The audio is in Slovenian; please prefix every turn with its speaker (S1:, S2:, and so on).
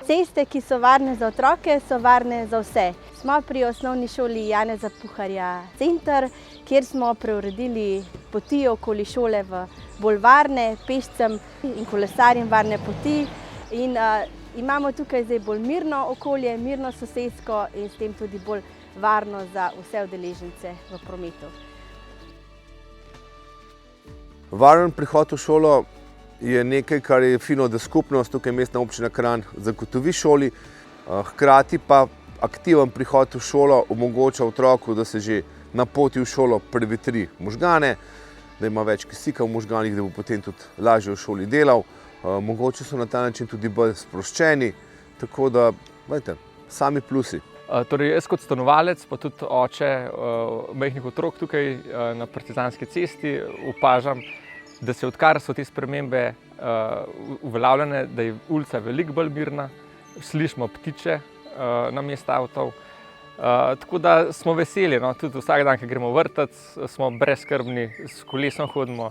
S1: Ceste, ki so varne za otroke, so varne za vse. Smo pri osnovni šoli Janeza Puharja center, kjer smo preuredili poti okoli šole v bolj varne, pešcem in kolesarjem varne poti. In imamo tukaj zdaj bolj mirno okolje, mirno sosesko in s tem tudi bolj varno za vse udeležence v prometu.
S2: Varen prihod v šolo je nekaj, kar je fino, da skupnost, tukaj Mestna občina Kranj, zagotovi šoli, hkrati pa aktiven prihod v šolo omogoča otroku, da se že na poti v šolo prevetri možgane, da ima več kisika v možganih, da bo potem tudi lažje v šoli delal. Mogoče so na ta način tudi bolj sproščeni, tako da, vejte, sami plusi.
S3: Torej, jaz kot stanovalec, pa tudi oče majhnih otrok tukaj na Partizanski cesti opažam, da se odkar so te spremembe uveljavljene, da je ulica veliko bolj mirna, slišimo ptiče namesto avtov. Tako da smo veseli, no? Tudi vsak dan, ko gremo v vrtec, smo brezskrbni, s kolesom hodimo.